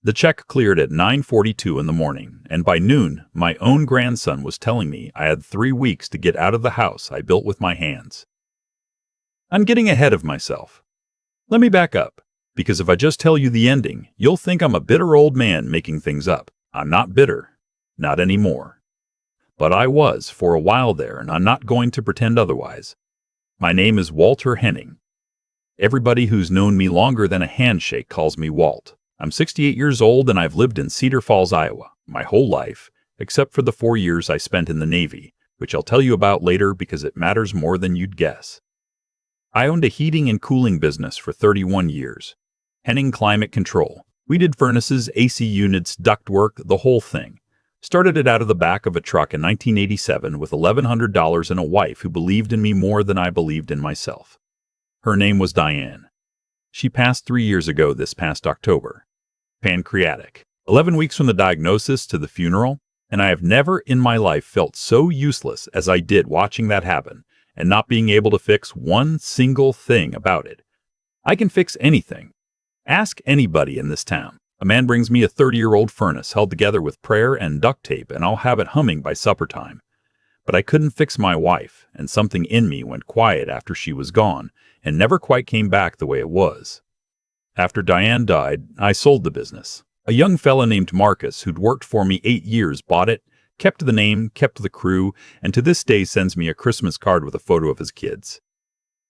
The check cleared at 9:42 in the morning, and by noon, my own grandson was telling me I had 3 weeks to get out of the house I built with my hands. I'm getting ahead of myself. Let me back up, because if I just tell you the ending, you'll think I'm a bitter old man making things up. I'm not bitter. Not anymore. But I was for a while there, and I'm not going to pretend otherwise. My name is Walter Henning. Everybody who's known me longer than a handshake calls me Walt. I'm 68 years old, and I've lived in Cedar Falls, Iowa, my whole life, except for the 4 years I spent in the Navy, which I'll tell you about later because it matters more than you'd guess. I owned a heating and cooling business for 31 years. Henning Climate Control. We did furnaces, AC units, ductwork, the whole thing. Started it out of the back of a truck in 1987 with $1,100 and a wife who believed in me more than I believed in myself. Her name was Diane. She passed 3 years ago this past October. Pancreatic. 11 weeks from the diagnosis to the funeral, and I have never in my life felt so useless as I did watching that happen and not being able to fix one single thing about it. I can fix anything. Ask anybody in this town. A man brings me a 30-year-old furnace held together with prayer and duct tape, and I'll have it humming by supper time. But I couldn't fix my wife, and something in me went quiet after she was gone and never quite came back the way it was. After Diane died, I sold the business. A young fella named Marcus, who'd worked for me 8 years, bought it, kept the name, kept the crew, and to this day sends me a Christmas card with a photo of his kids.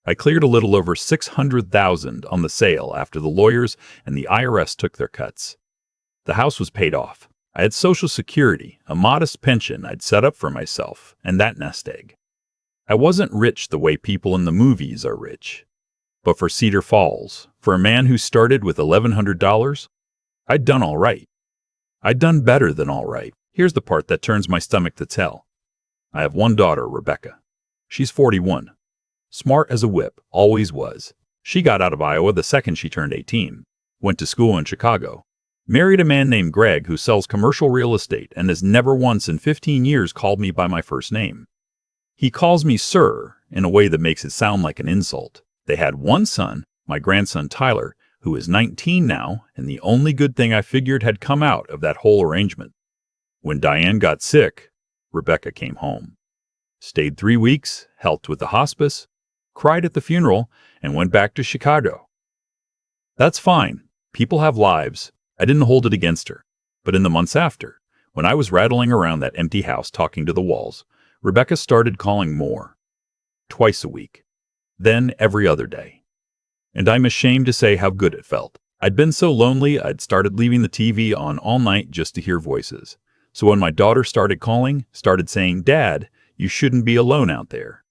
I cleared a little over $600,000 on the sale after the lawyers and the IRS took their cuts. The house was paid off. I had Social Security, a modest pension I'd set up for myself, and that nest egg. I wasn't rich the way people in the movies are rich. But for Cedar Falls, for a man who started with $1,100, I'd done all right. I'd done better than all right. Here's the part that turns my stomach to tell. I have one daughter, Rebecca. She's 41. Smart as a whip, always was. She got out of Iowa the second she turned 18. Went to school in Chicago. Married a man named Greg who sells commercial real estate and has never once in 15 years called me by my first name. He calls me sir in a way that makes it sound like an insult. They had one son, my grandson Tyler, who is 19 now, and the only good thing I figured had come out of that whole arrangement. When Diane got sick, Rebecca came home. Stayed 3 weeks, helped with the hospice, cried at the funeral, and went back to Chicago. That's fine. People have lives. I didn't hold it against her. But in the months after, when I was rattling around that empty house talking to the walls, Rebecca started calling more. Twice a week. Then every other day. And I'm ashamed to say how good it felt. I'd been so lonely I'd started leaving the TV on all night just to hear voices. So when my daughter started calling, started saying, "Dad, you shouldn't be alone out there,"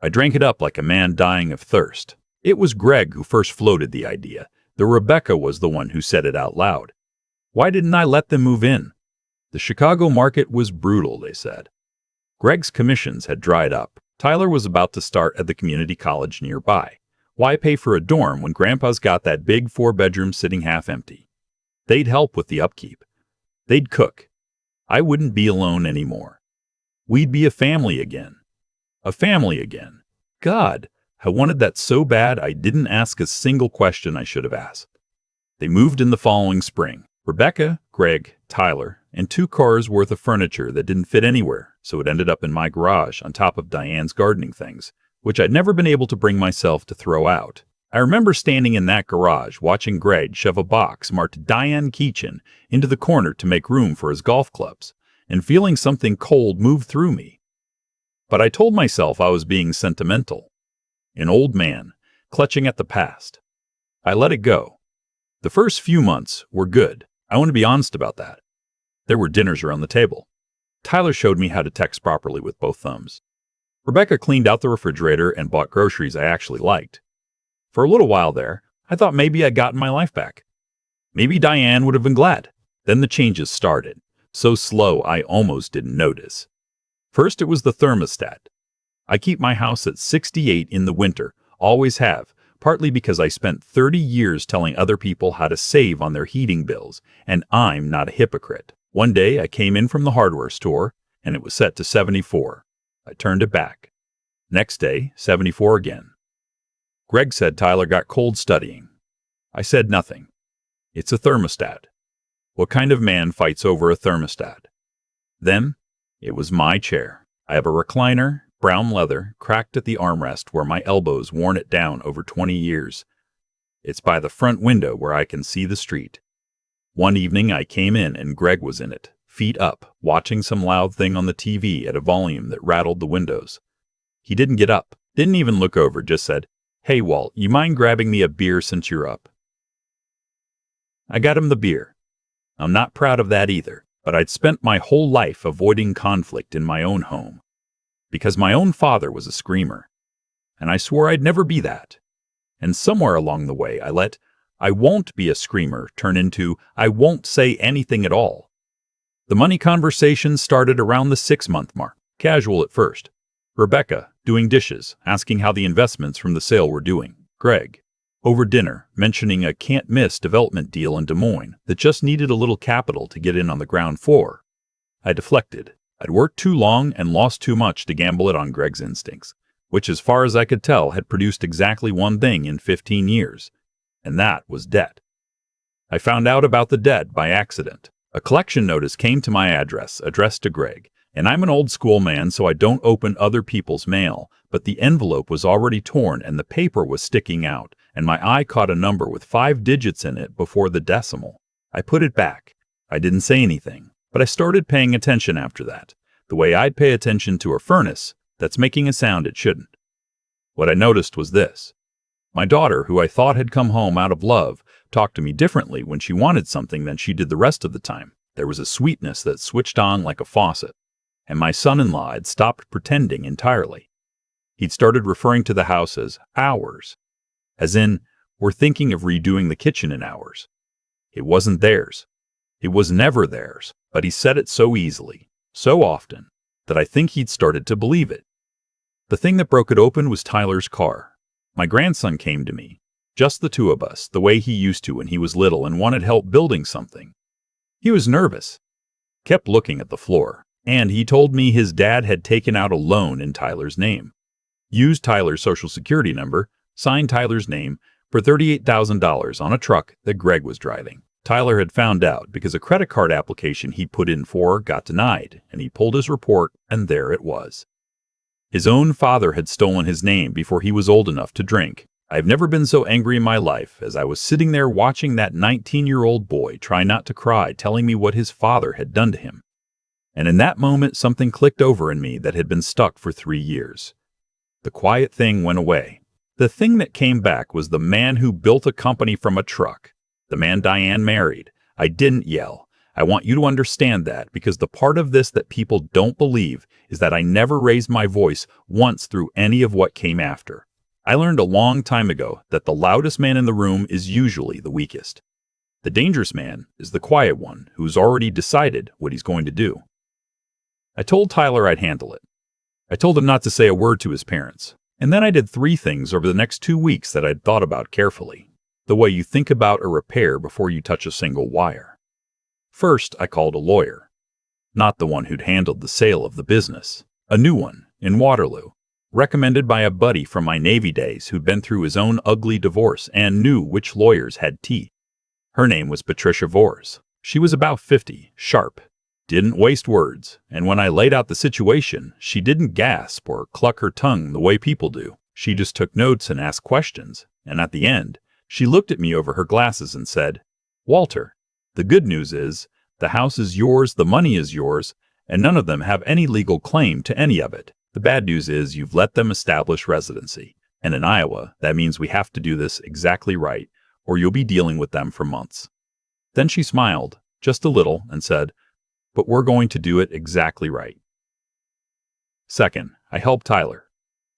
I drank it up like a man dying of thirst. It was Greg who first floated the idea. The Rebecca was the one who said it out loud. Why didn't I let them move in? The Chicago market was brutal, they said. Greg's commissions had dried up. Tyler was about to start at the community college nearby. Why pay for a dorm when Grandpa's got that big 4-bedroom sitting half empty? They'd help with the upkeep. They'd cook. I wouldn't be alone anymore. We'd be a family again. A family again. God, I wanted that so bad I didn't ask a single question I should have asked. They moved in the following spring. Rebecca, Greg, Tyler, and 2 cars worth of furniture that didn't fit anywhere, so it ended up in my garage on top of Diane's gardening things, which I'd never been able to bring myself to throw out. I remember standing in that garage watching Greg shove a box marked Diane Kitchen into the corner to make room for his golf clubs, and feeling something cold move through me. But I told myself I was being sentimental. An old man, clutching at the past. I let it go. The first few months were good. I want to be honest about that. There were dinners around the table. Tyler showed me how to text properly with both thumbs. Rebecca cleaned out the refrigerator and bought groceries I actually liked. For a little while there, I thought maybe I'd gotten my life back. Maybe Diane would have been glad. Then the changes started. So slow I almost didn't notice. First, it was the thermostat. I keep my house at 68 in the winter, always have, partly because I spent 30 years telling other people how to save on their heating bills, and I'm not a hypocrite. One day I came in from the hardware store, and it was set to 74. I turned it back. Next day, 74 again. Greg said Tyler got cold studying. I said nothing. It's a thermostat. What kind of man fights over a thermostat? Then, it was my chair. I have a recliner, brown leather, cracked at the armrest where my elbows worn it down over 20 years. It's by the front window where I can see the street. One evening I came in and Greg was in it, feet up, watching some loud thing on the TV at a volume that rattled the windows. He didn't get up, didn't even look over, just said, "Hey Walt, you mind grabbing me a beer since you're up?" I got him the beer. I'm not proud of that either, but I'd spent my whole life avoiding conflict in my own home. Because my own father was a screamer. And I swore I'd never be that. And somewhere along the way I let "I won't be a screamer" turn into "I won't say anything at all." The money conversation started around the 6-month mark, casual at first. Rebecca, doing dishes, asking how the investments from the sale were doing. Greg, over dinner, mentioning a can't-miss development deal in Des Moines that just needed a little capital to get in on the ground floor. I deflected. I'd worked too long and lost too much to gamble it on Greg's instincts, which as far as I could tell had produced exactly one thing in 15 years, and that was debt. I found out about the debt by accident. A collection notice came to my address, addressed to Greg, and I'm an old-school man so I don't open other people's mail, but the envelope was already torn and the paper was sticking out, and my eye caught a number with 5 digits in it before the decimal. I put it back. I didn't say anything, but I started paying attention after that, the way I'd pay attention to a furnace that's making a sound it shouldn't. What I noticed was this. My daughter, who I thought had come home out of love, talked to me differently when she wanted something than she did the rest of the time. There was a sweetness that switched on like a faucet. And my son-in-law had stopped pretending entirely. He'd started referring to the house as ours, as in, we're thinking of redoing the kitchen in ours. It wasn't theirs. It was never theirs, but he said it so easily, so often, that I think he'd started to believe it. The thing that broke it open was Tyler's car. My grandson came to me, just the two of us, the way he used to when he was little and wanted help building something. He was nervous, kept looking at the floor. And he told me his dad had taken out a loan in Tyler's name, used Tyler's social security number, signed Tyler's name for $38,000 on a truck that Greg was driving. Tyler had found out because a credit card application he put in for got denied, and he pulled his report, and there it was. His own father had stolen his name before he was old enough to drink. I've never been so angry in my life as I was sitting there watching that 19-year-old boy try not to cry, telling me what his father had done to him. And in that moment, something clicked over in me that had been stuck for 3 years. The quiet thing went away. The thing that came back was the man who built a company from a truck. The man Diane married. I didn't yell. I want you to understand that, because the part of this that people don't believe is that I never raised my voice once through any of what came after. I learned a long time ago that the loudest man in the room is usually the weakest. The dangerous man is the quiet one who's already decided what he's going to do. I told Tyler I'd handle it. I told him not to say a word to his parents. And then I did 3 things over the next 2 weeks that I'd thought about carefully. The way you think about a repair before you touch a single wire. First, I called a lawyer. Not the one who'd handled the sale of the business. A new one, in Waterloo. Recommended by a buddy from my Navy days who'd been through his own ugly divorce and knew which lawyers had teeth. Her name was Patricia Vors. She was about 50, sharp. Didn't waste words, and when I laid out the situation, she didn't gasp or cluck her tongue the way people do. She just took notes and asked questions, and at the end, she looked at me over her glasses and said, "Walter, the good news is, the house is yours, the money is yours, and none of them have any legal claim to any of it. The bad news is you've let them establish residency, and in Iowa, that means we have to do this exactly right, or you'll be dealing with them for months." Then she smiled, just a little, and said, "But we're going to do it exactly right." Second, I helped Tyler.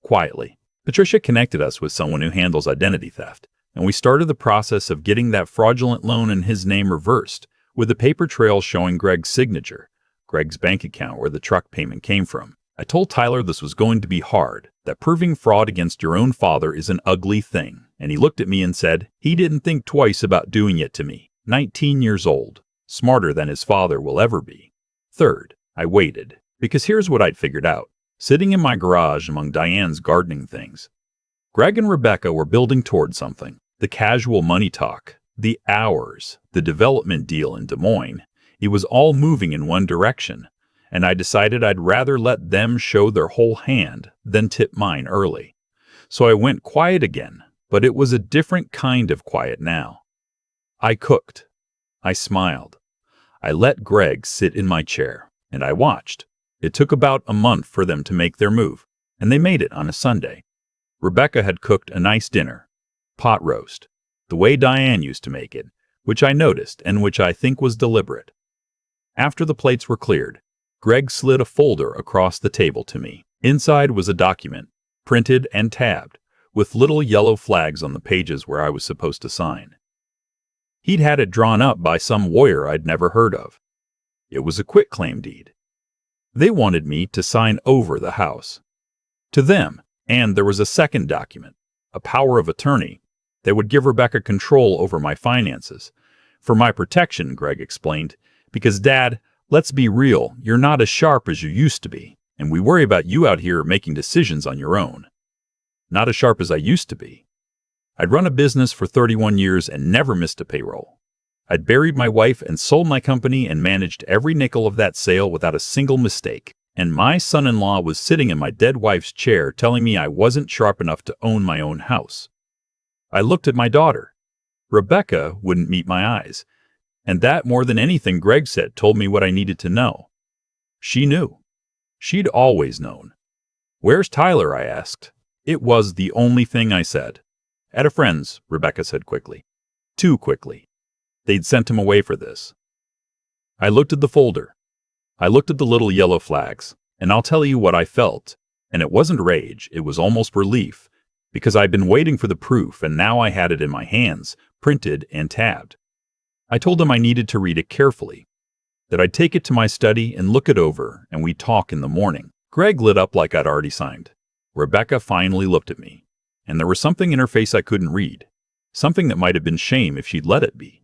Quietly. Patricia connected us with someone who handles identity theft, and we started the process of getting that fraudulent loan in his name reversed, with a paper trail showing Greg's signature, Greg's bank account where the truck payment came from. I told Tyler this was going to be hard, that proving fraud against your own father is an ugly thing, and he looked at me and said he didn't think twice about doing it to me. 19 years old. Smarter than his father will ever be. Third, I waited, because here's what I'd figured out. Sitting in my garage among Diane's gardening things, Greg and Rebecca were building toward something. The casual money talk, The hours, the development deal in Des Moines, it was all moving in one direction, and I decided I'd rather let them show their whole hand than tip mine early. So I went quiet again, but it was a different kind of quiet now. I cooked. I smiled. I let Greg sit in my chair, and I watched. It took about a month for them to make their move, and they made it on a Sunday. Rebecca had cooked a nice dinner, pot roast, the way Diane used to make it, which I noticed and which I think was deliberate. After the plates were cleared, Greg slid a folder across the table to me. Inside was a document, printed and tabbed, with little yellow flags on the pages where I was supposed to sign. He'd had it drawn up by some lawyer I'd never heard of. It was a quitclaim deed. They wanted me to sign over the house. To them, and there was a second document, a power of attorney, that would give Rebecca control over my finances. For my protection, Greg explained, because Dad, let's be real, you're not as sharp as you used to be, and we worry about you out here making decisions on your own. Not as sharp as I used to be. I'd run a business for 31 years and never missed a payroll. I'd buried my wife and sold my company and managed every nickel of that sale without a single mistake. And my son-in-law was sitting in my dead wife's chair telling me I wasn't sharp enough to own my own house. I looked at my daughter. Rebecca wouldn't meet my eyes. And that, more than anything Greg said, told me what I needed to know. She knew. She'd always known. "Where's Tyler?" I asked. It was the only thing I said. "At a friend's," Rebecca said quickly. Too quickly. They'd sent him away for this. I looked at the folder. I looked at the little yellow flags, and I'll tell you what I felt. And it wasn't rage, it was almost relief, because I'd been waiting for the proof and now I had it in my hands, printed and tabbed. I told him I needed to read it carefully, that I'd take it to my study and look it over, and we'd talk in the morning. Greg lit up like I'd already signed. Rebecca finally looked at me, and there was something in her face I couldn't read, something that might have been shame if she'd let it be.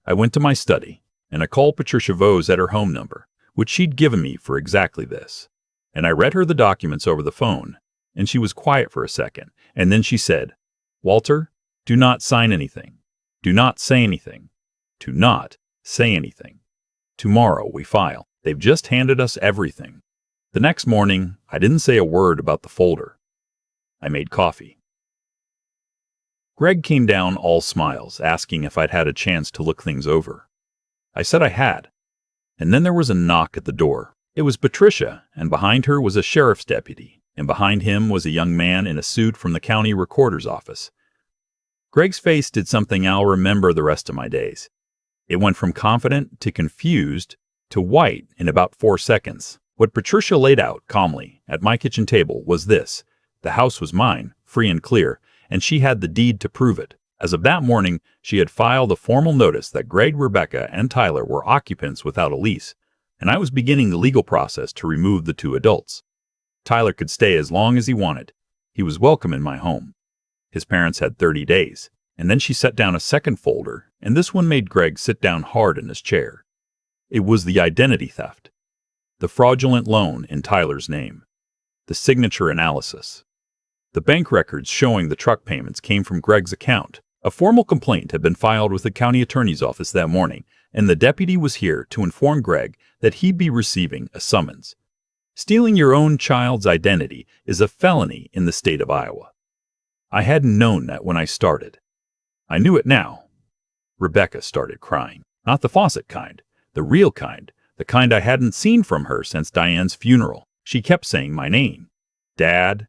I went to my study, and I called Patricia Vose at her home number, which she'd given me for exactly this. And I read her the documents over the phone, and she was quiet for a second, and then she said, "Walter, do not sign anything. Do not say anything. Do not say anything. Tomorrow we file. They've just handed us everything." The next morning, I didn't say a word about the folder. I made coffee. Greg came down all smiles, asking if I'd had a chance to look things over. I said I had. And then there was a knock at the door. It was Patricia, and behind her was a sheriff's deputy, and behind him was a young man in a suit from the county recorder's office. Greg's face did something I'll remember the rest of my days. It went from confident to confused to white in about 4 seconds. What Patricia laid out calmly at my kitchen table was this: the house was mine, free and clear, and she had the deed to prove it. As of that morning, she had filed a formal notice that Greg, Rebecca, and Tyler were occupants without a lease, and I was beginning the legal process to remove the 2 adults. Tyler could stay as long as he wanted. He was welcome in my home. His parents had 30 days, and then she set down a second folder, and this one made Greg sit down hard in his chair. It was the identity theft, the fraudulent loan in Tyler's name, the signature analysis. The bank records showing the truck payments came from Greg's account. A formal complaint had been filed with the county attorney's office that morning, and the deputy was here to inform Greg that he'd be receiving a summons. Stealing your own child's identity is a felony in the state of Iowa. I hadn't known that when I started. I knew it now. Rebecca started crying. Not the faucet kind, the real kind, the kind I hadn't seen from her since Diane's funeral. She kept saying my name. Dad,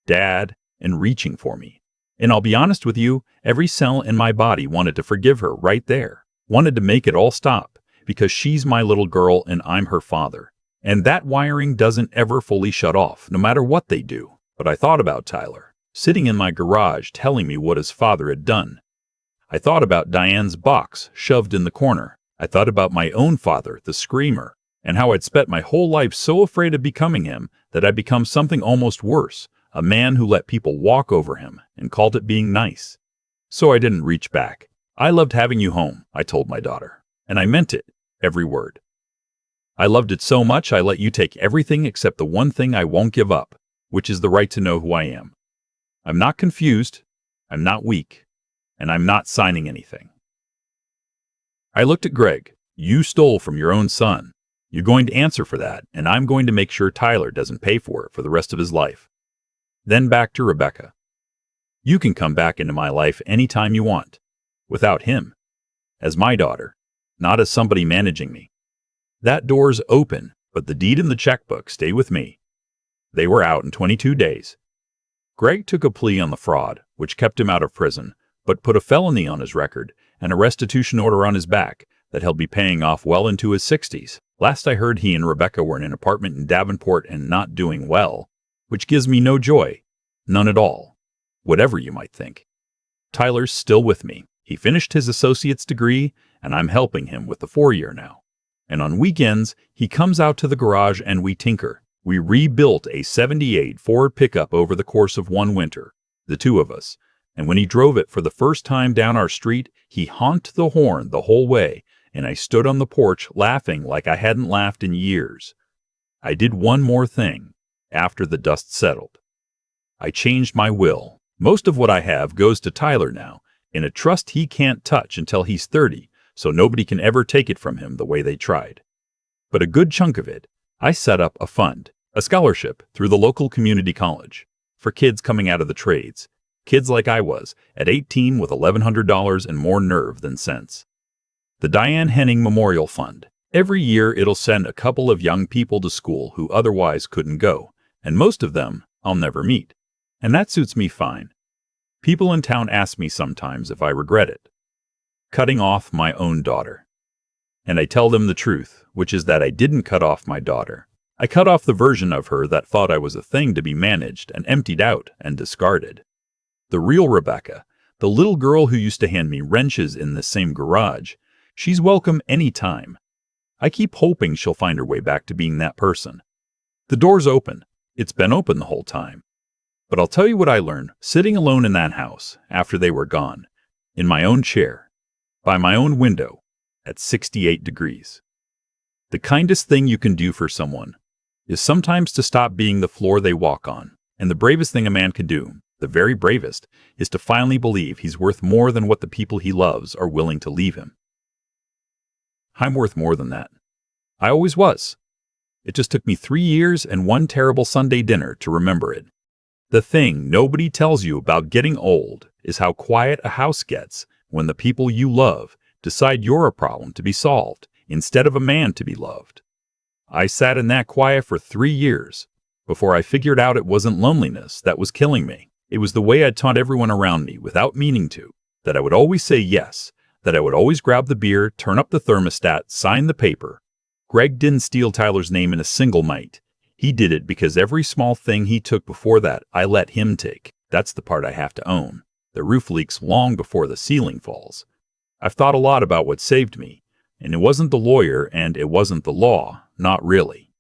Dad, and reaching for me. And I'll be honest with you, every cell in my body wanted to forgive her right there. Wanted to make it all stop, because she's my little girl and I'm her father. And that wiring doesn't ever fully shut off, no matter what they do. But I thought about Tyler, sitting in my garage telling me what his father had done. I thought about Diane's box shoved in the corner. I thought about my own father, the screamer, and how I'd spent my whole life so afraid of becoming him that I'd become something almost worse, a man who let people walk over him and called it being nice. So I didn't reach back. "I loved having you home," I told my daughter, and I meant it, every word. "I loved it so much I let you take everything except the one thing I won't give up, which is the right to know who I am. I'm not confused, I'm not weak, and I'm not signing anything." I looked at Greg. You stole from your own son. You're going to answer for that, and I'm going to make sure Tyler doesn't pay for it for the rest of his life. Then back to Rebecca. You can come back into my life anytime you want. Without him. As my daughter. Not as somebody managing me. That door's open, but the deed and the checkbook stay with me. They were out in 22 days. Greg took a plea on the fraud, which kept him out of prison, but put a felony on his record and a restitution order on his back that he'll be paying off well into his 60s. Last I heard, he and Rebecca were in an apartment in Davenport and not doing well, which gives me no joy. None at all. Whatever you might think. Tyler's still with me. He finished his associate's degree, and I'm helping him with the 4-year now. And on weekends, he comes out to the garage and we tinker. We rebuilt a '78 Ford pickup over the course of one winter, the two of us. And when he drove it for the first time down our street, he honked the horn the whole way, and I stood on the porch laughing like I hadn't laughed in years. I did one more thing after the dust settled. I changed my will. Most of what I have goes to Tyler now, in a trust he can't touch until he's 30, so nobody can ever take it from him the way they tried. But a good chunk of it, I set up a fund, a scholarship through the local community college, for kids coming out of the trades, kids like I was, at 18 with $1,100 and more nerve than sense. The Diane Henning Memorial Fund. Every year it'll send a couple of young people to school who otherwise couldn't go, and most of them I'll never meet. And that suits me fine. People in town ask me sometimes if I regret it. Cutting off my own daughter. And I tell them the truth, which is that I didn't cut off my daughter. I cut off the version of her that thought I was a thing to be managed and emptied out and discarded. The real Rebecca, the little girl who used to hand me wrenches in this same garage, she's welcome any time. I keep hoping she'll find her way back to being that person. The door's open. It's been open the whole time. But I'll tell you what I learned sitting alone in that house after they were gone, in my own chair, by my own window, at 68 degrees. The kindest thing you can do for someone is sometimes to stop being the floor they walk on, and the bravest thing a man can do, the very bravest, is to finally believe he's worth more than what the people he loves are willing to leave him. I'm worth more than that. I always was. It just took me 3 years and one terrible Sunday dinner to remember it. The thing nobody tells you about getting old is how quiet a house gets when the people you love decide you're a problem to be solved instead of a man to be loved. I sat in that quiet for 3 years before I figured out it wasn't loneliness that was killing me. It was the way I'd taught everyone around me without meaning to, that I would always say yes, that I would always grab the beer, turn up the thermostat, sign the paper. Greg didn't steal Tyler's name in a single night. He did it because every small thing he took before that, I let him take. That's the part I have to own. The roof leaks long before the ceiling falls. I've thought a lot about what saved me, and it wasn't the lawyer and it wasn't the law, not really.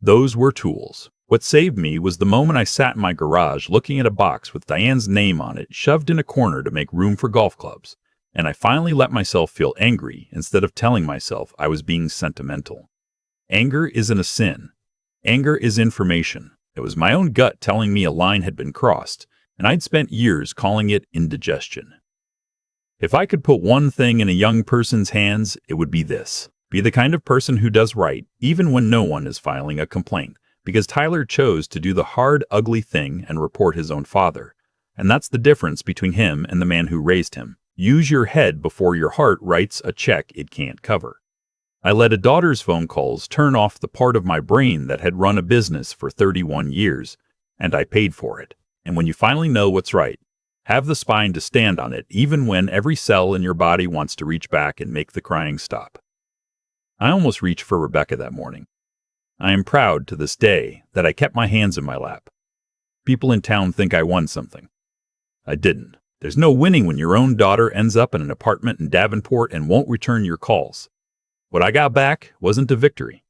Those were tools. What saved me was the moment I sat in my garage looking at a box with Diane's name on it shoved in a corner to make room for golf clubs, and I finally let myself feel angry instead of telling myself I was being sentimental. Anger isn't a sin. Anger is information. It was my own gut telling me a line had been crossed, and I'd spent years calling it indigestion. If I could put one thing in a young person's hands, it would be this. Be the kind of person who does right, even when no one is filing a complaint, because Tyler chose to do the hard, ugly thing and report his own father. And that's the difference between him and the man who raised him. Use your head before your heart writes a check it can't cover. I let a daughter's phone calls turn off the part of my brain that had run a business for 31 years, and I paid for it. And when you finally know what's right, have the spine to stand on it even when every cell in your body wants to reach back and make the crying stop. I almost reached for Rebecca that morning. I am proud to this day that I kept my hands in my lap. People in town think I won something. I didn't. There's no winning when your own daughter ends up in an apartment in Davenport and won't return your calls. What I got back wasn't a victory.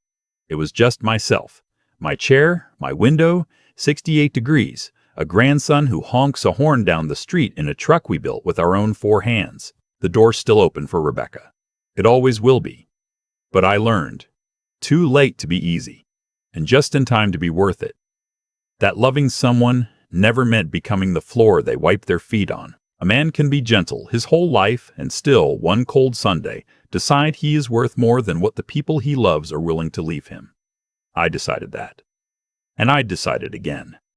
It was just myself, my chair, my window, 68 degrees, a grandson who honks a horn down the street in a truck we built with our own 4 hands. The door's still open for Rebecca. It always will be. But I learned, too late to be easy, and just in time to be worth it, that loving someone never meant becoming the floor they wipe their feet on. A man can be gentle his whole life and still, one cold Sunday, decide he is worth more than what the people he loves are willing to leave him. I decided that. And I decided again.